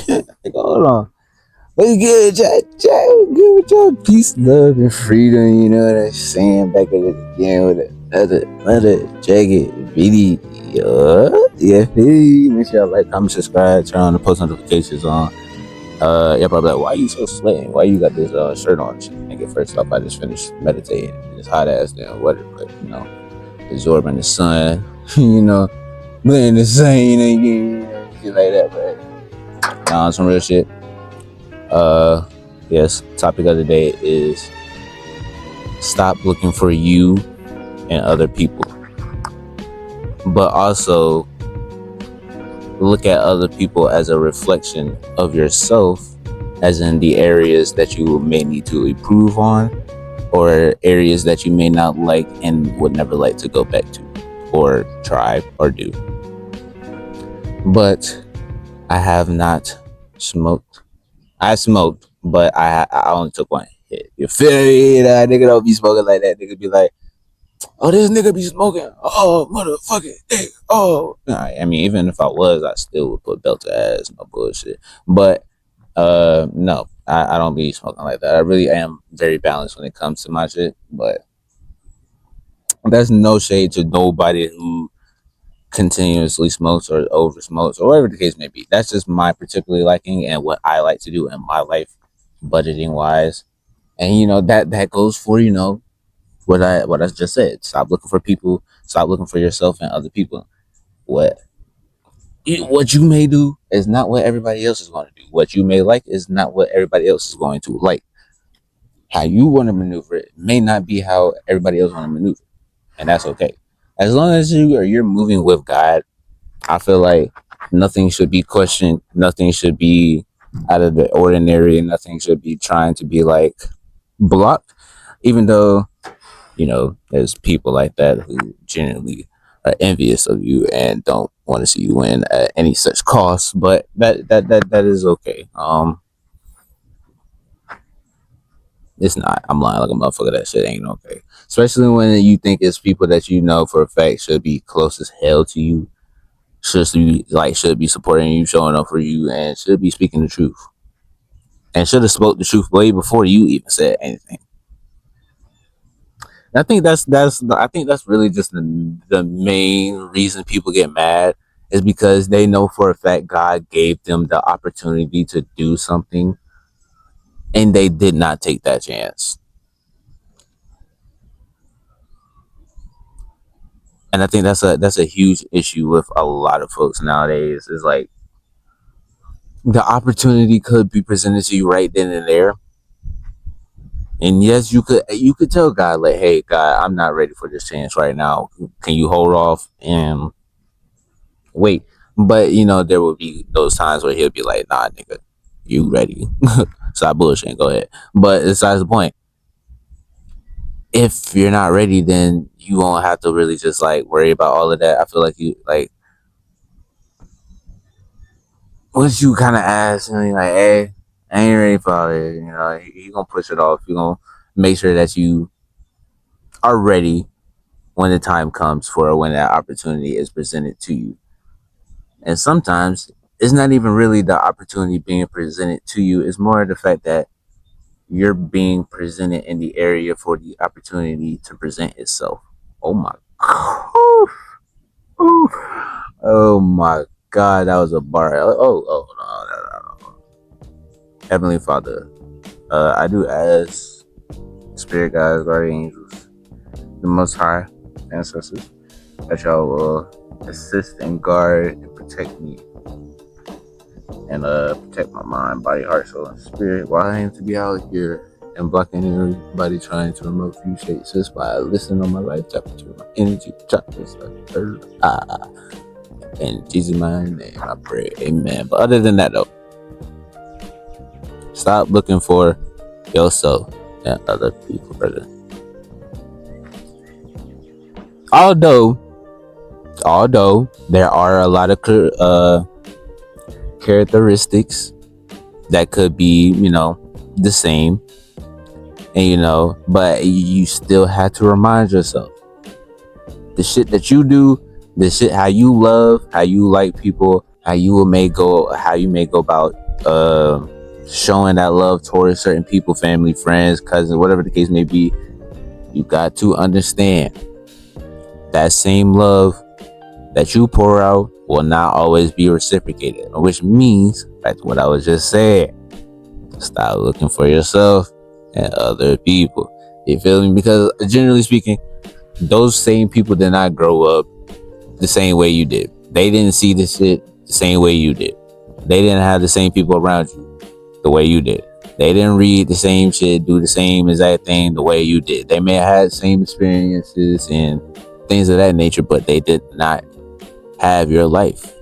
Like, hold on. What's good, Jack? Jack, what's good with your peace, love, and freedom? You know what I'm saying? Back at it again with another jagged video. Yeah, hey, make sure y'all like, comment, subscribe, turn on the post notifications on. Yeah, probably like, why you so slaying? Why you got this shirt on? Nigga, first off, I just finished meditating. It's hot ass damn weather, but you know, absorbing the sun, you know, blending the sun, you know, shit like that. But on some real shit. Yes, topic of the day is stop looking for you and other people, but also look at other people as a reflection of yourself, as in the areas that you may need to improve on, or areas that you may not like and would never like to go back to or try or do. But I have not smoked. I smoked, but I only took one hit. You feel me? Nigga don't be smoking like that. Nigga be like, oh, this nigga be smoking. Oh, motherfucking dick. Oh. I mean, even if I was, I still would put belt to ass. No bullshit. But no, I don't be smoking like that. I really am very balanced when it comes to my shit. But there's no shade to nobody who continuously smokes or over smokes or whatever the case may be. That's just my particular liking and what I like to do in my life, budgeting wise. And you know that goes for, you know, what I just said. Stop looking for people, stop looking for yourself and other people. What you may do is not what everybody else is going to do. What you may like is not what everybody else is going to like. How you want to maneuver it may not be how everybody else want to maneuver, and that's okay. As long as you're moving with God, I feel like nothing should be questioned, nothing should be out of the ordinary, and nothing should be trying to be like blocked. Even though, you know, there's people like that who genuinely are envious of you and don't want to see you win at any such cost, but that is okay. It's not. I'm lying like a motherfucker. That shit ain't okay. Especially when you think it's people that you know for a fact should be close as hell to you, should be supporting you, showing up for you, and should be speaking the truth, and should have spoke the truth way before you even said anything. I think that's really just the main reason people get mad is because they know for a fact God gave them the opportunity to do something and they did not take that chance. And I think that's a huge issue with a lot of folks nowadays. Is like the opportunity could be presented to you right then and there. And yes, you could tell God like, hey God, I'm not ready for this chance right now. Can you hold off and wait? But you know, there will be those times where he'll be like, nah, nigga, you ready. Stop bullshitting, go ahead. But besides the point, if you're not ready, then you won't have to really just like worry about all of that. I feel like you like once you kind of ask and you're like, hey, I ain't ready for all this, you know, you gonna push it off. You're gonna make sure that you are ready when the time comes for when that opportunity is presented to you. And sometimes it's not even really the opportunity being presented to you. It's more the fact that you're being presented in the area for the opportunity to present itself. Oh my god. Oh my god, that was a bar. No. Heavenly Father, I do ask spirit guides, guardian angels, the most high ancestors, that y'all will assist and guard and protect me and protect my mind, body, heart, soul, and spirit while I aim to be out here and blocking everybody trying to remote few shapes just by listening on my life chapter 2, my energy chakras, third eye. In Jesus' mighty name, I pray, amen. But other than that, though, stop looking for yourself and other people, brother. Although there are a lot of characteristics that could be, you know, the same, and you know, but you still have to remind yourself the shit that you do, the shit how you love, how you like people, how you may go about showing that love towards certain people, family, friends, cousins, whatever the case may be, you got to understand that same love that you pour out will not always be reciprocated, which means, back to what I was just saying, stop looking for yourself and other people. You feel me? Because generally speaking, those same people did not grow up the same way you did. They didn't see this shit the same way you did. They didn't have the same people around you the way you did. They didn't read the same shit, do the same exact thing the way you did. They may have had the same experiences and things of that nature, but they did not have your life.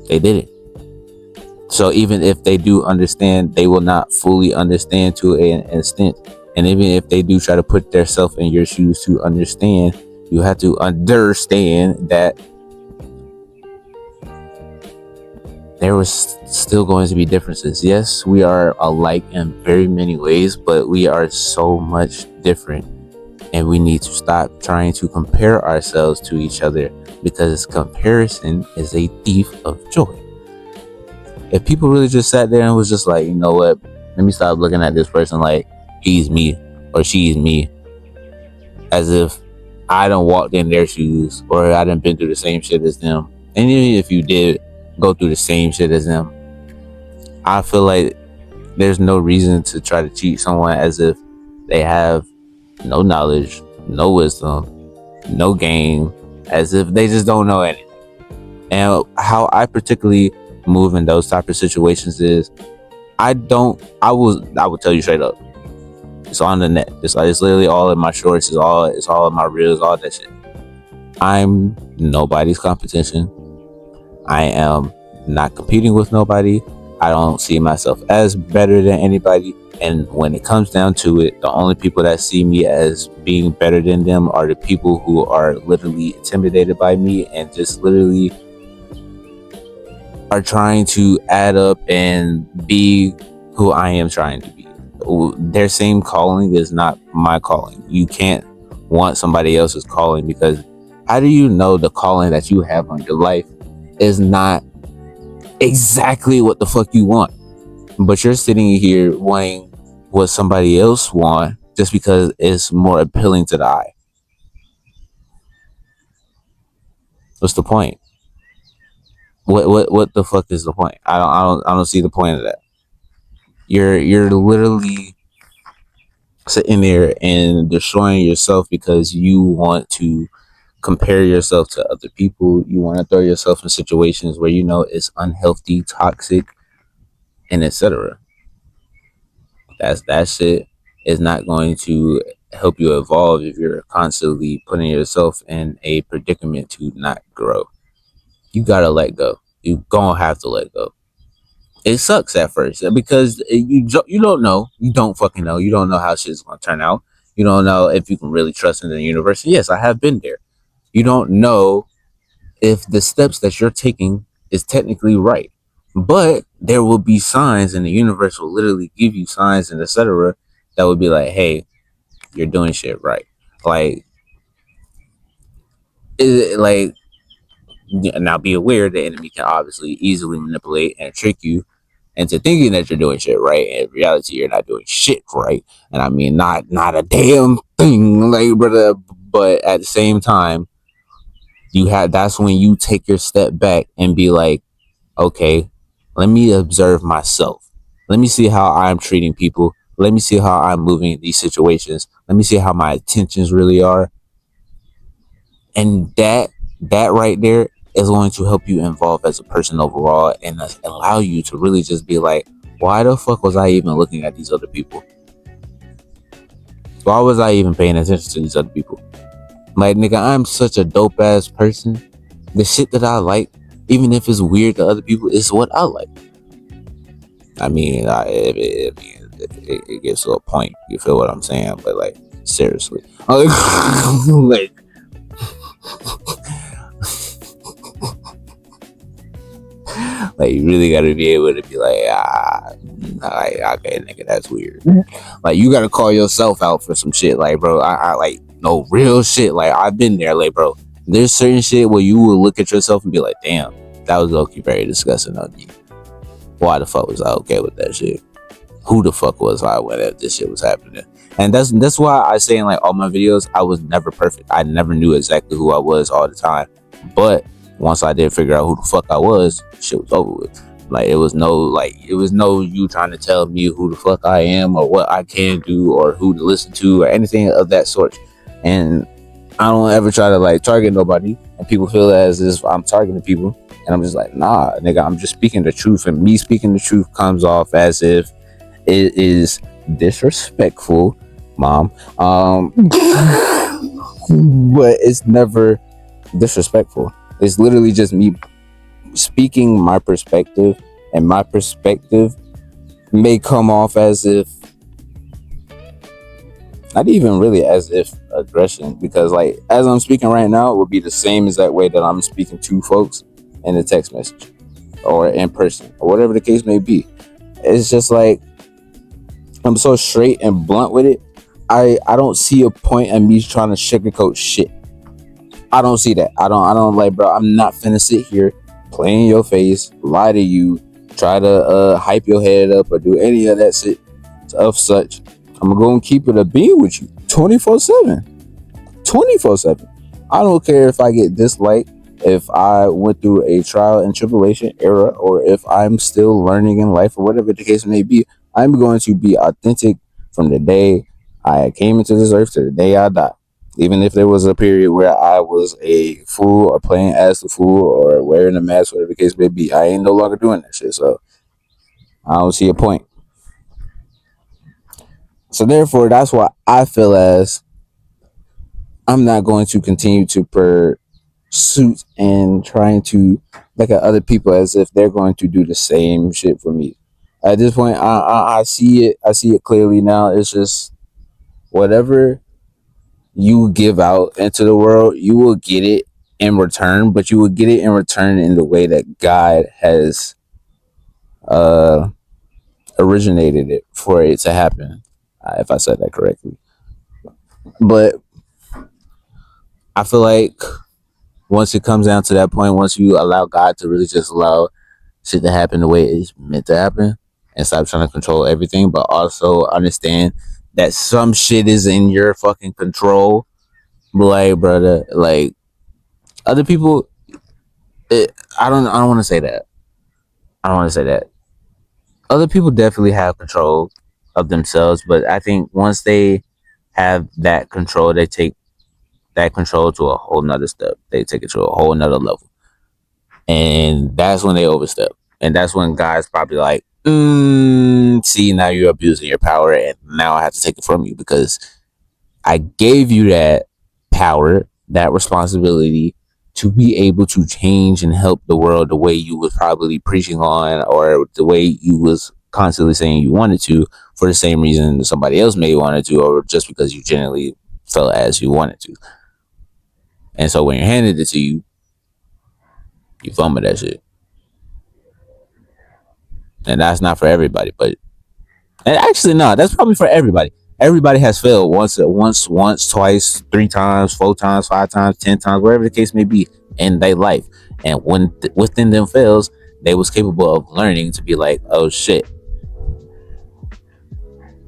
They didn't. So even if they do understand, they will not fully understand to an extent. And even if they do try to put themselves in your shoes to understand, you have to understand that there was still going to be differences. Yes, we are alike in very many ways, but we are so much different. And we need to stop trying to compare ourselves to each other, because comparison is a thief of joy. If people really just sat there and was just like, you know what, let me stop looking at this person like he's me or she's me, as if I done walked in their shoes or I done been through the same shit as them. And even if you did go through the same shit as them, I feel like there's no reason to try to treat someone as if they have no knowledge, no wisdom, no game, as if they just don't know anything. And how I particularly move in those type of situations is I will tell you straight up, it's on the net. It's literally all in my shorts, it's all in my reels, all that shit. I'm nobody's competition. I am not competing with nobody. I don't see myself as better than anybody. And when it comes down to it, the only people that see me as being better than them are the people who are literally intimidated by me and just literally are trying to add up and be who I am trying to be. Their same calling is not my calling. You can't want somebody else's calling, because how do you know the calling that you have on your life is not exactly what the fuck you want? But you're sitting here wanting what somebody else want just because it's more appealing to the eye. What's the point? What the fuck is the point? I don't see the point of that. You're literally sitting there and destroying yourself because you want to compare yourself to other people. You want to throw yourself in situations where you know it's unhealthy, toxic, and etc. That shit is not going to help you evolve if you're constantly putting yourself in a predicament to not grow. You gotta let go. You gonna have to let go. It sucks at first because you don't know. You don't fucking know. You don't know how shit's gonna turn out. You don't know if you can really trust in the universe. Yes, I have been there. You don't know if the steps that you're taking is technically right, but there will be signs, and the universe will literally give you signs and etc. that would be like, hey, you're doing shit right. Like, like, now be aware the enemy can obviously easily manipulate and trick you into thinking that you're doing shit right, and in reality you're not doing shit right. And I mean not a damn thing, like, brother. But at the same time, that's when you take your step back and be like, okay, let me observe myself. Let me see how I'm treating people. Let me see how I'm moving in these situations. Let me see how my intentions really are. And that right there is going to help you evolve as a person overall, and allow you to really just be like, why the fuck was I even looking at these other people? Why was I even paying attention to these other people? Like, nigga, I'm such a dope ass person. The shit that I like, even if it's weird to other people, is what I like. I mean, it gets to a point. You feel what I'm saying? But like, seriously, like, like, you really gotta be able to be like, okay, nigga, that's weird. Like, you gotta call yourself out for some shit. Like, bro, I like, no, real shit. Like, I've been there. Like, bro, there's certain shit where you will look at yourself and be like, damn, that was low-key very disgusting of you. Why the fuck was I okay with that shit? Who the fuck was I when this shit was happening? And that's why I say in like all my videos, I was never perfect. I never knew exactly who I was all the time. But once I did figure out who the fuck I was, shit was over with. Like it was no you trying to tell me who the fuck I am or what I can do or who to listen to or anything of that sort. And I don't ever try to like target nobody, and people feel as if I'm targeting people, and I'm just like, nah, nigga, I'm just speaking the truth, and me speaking the truth comes off as if it is disrespectful, mom. But it's never disrespectful. It's literally just me speaking my perspective, and my perspective may come off as if not even really as if aggression, because like as I'm speaking right now, it would be the same exact way that I'm speaking to folks in a text message or in person or whatever the case may be. It's just like I'm so straight and blunt with it. I don't see a point in me trying to sugarcoat shit. I don't see that. I don't like, bro. I'm not finna sit here, play in your face, lie to you, try to hype your head up or do any of that shit of such. I'm gonna go and keep it a beam with you 24/7. 24/7. I don't care if I get disliked, if I went through a trial and tribulation era, or if I'm still learning in life, or whatever the case may be. I'm going to be authentic from the day I came into this earth to the day I die. Even if there was a period where I was a fool or playing as the fool or wearing a mask, whatever the case may be, I ain't no longer doing that shit. So I don't see a point. So therefore, that's why I feel as I'm not going to continue to pursuit and trying to look at other people as if they're going to do the same shit for me. At this point, I see it. I see it clearly now. It's just whatever you give out into the world, you will get it in return, but you will get it in return in the way that God has uh, originated it for it to happen. If I said that correctly, but I feel like once it comes down to that point, once you allow God to really just allow shit to happen the way it's meant to happen and stop trying to control everything, but also understand that some shit is in your fucking control. Like, brother, like other people, I don't want to say that. I don't want to say that. Other people definitely have control of themselves, but I think once they have that control, they take that control to a whole nother step. They take it to a whole nother level. And that's when they overstep. And that's when guys probably like, see, now you're abusing your power, and now I have to take it from you because I gave you that power, that responsibility to be able to change and help the world the way you was probably preaching on, or the way you was constantly saying you wanted to, for the same reason somebody else may wanted to, or just because you generally felt as you wanted to. And so when you're handed it to you, you fumble that shit. And that's not for everybody, but and actually, no, that's probably for everybody. Everybody has failed once, twice, 3 times, 4 times, 5 times, 10 times, whatever the case may be in their life. And when within them fails, they was capable of learning to be like, oh shit,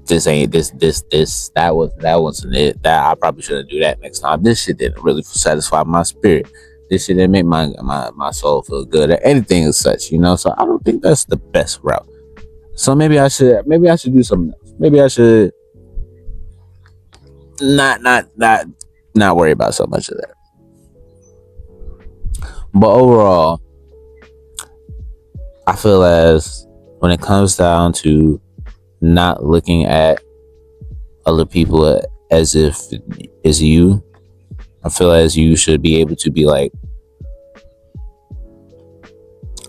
this ain't this that wasn't it. That I probably shouldn't do that next time. This shit didn't really satisfy my spirit. This shit didn't make my soul feel good or anything as such, you know. So I don't think that's the best route. So maybe I should do something else. Maybe I should not worry about so much of that. But overall, I feel as when it comes down to not looking at other people as if it's you, I feel as you should be able to be like,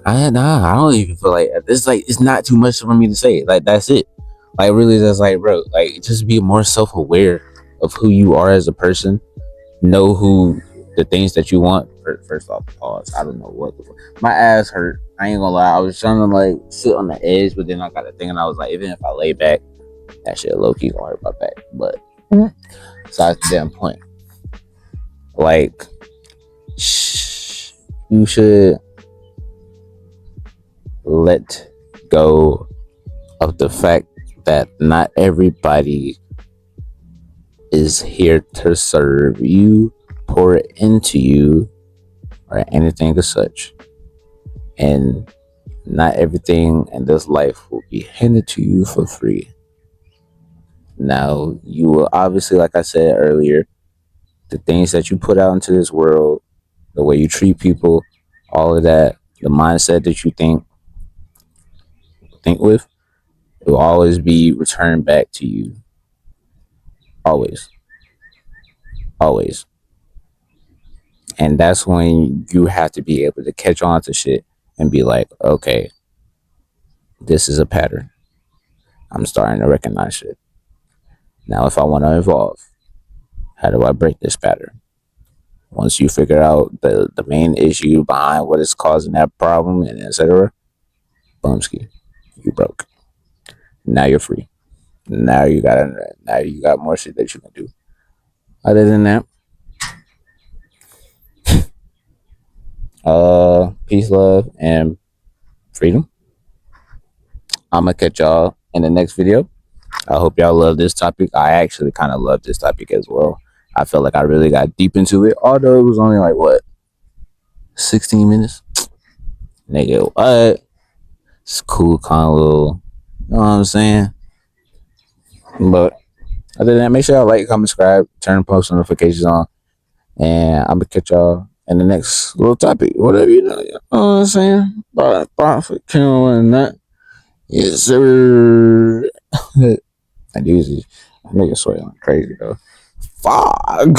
I don't even feel like it's like it's not too much for me to say. Like that's it. Like really, just like bro, like just be more self-aware of who you are as a person. Know who the things that you want. First off, pause. I don't know what my ass hurt. I ain't gonna lie. I was trying to like sit on the edge, but then I got a thing, and I was like, even if I lay back, that shit low key gonna hurt my back. But besides the damn point, like you should let go of the fact that not everybody is here to serve you, pour into you, or anything as such. And not everything in this life will be handed to you for free. Now, you will obviously, like I said earlier, the things that you put out into this world, the way you treat people, all of that, the mindset that you think with, it will always be returned back to you. Always. Always. And that's when you have to be able to catch on to shit and be like, okay, this is a pattern. I'm starting to recognize shit. Now, if I want to evolve, how do I break this pattern? Once you figure out the main issue behind what is causing that problem and etc., boomski, you broke. Now you're free. Now you got more shit that you can do. Other than that, peace, love, and freedom. I'm gonna catch y'all in the next video. I hope y'all love this topic. I actually kind of love this topic as well. I felt like I really got deep into it, although it was only like what 16 minutes. Nigga, what? It's cool, kind of little. You know what I'm saying? But other than that, make sure y'all like, comment, subscribe, turn post notifications on, and I'm gonna catch y'all in the next little topic, whatever you know. You know what I'm saying? Profit, killing that. Yes, sir. I do. I make it sweat like crazy though. Fuck.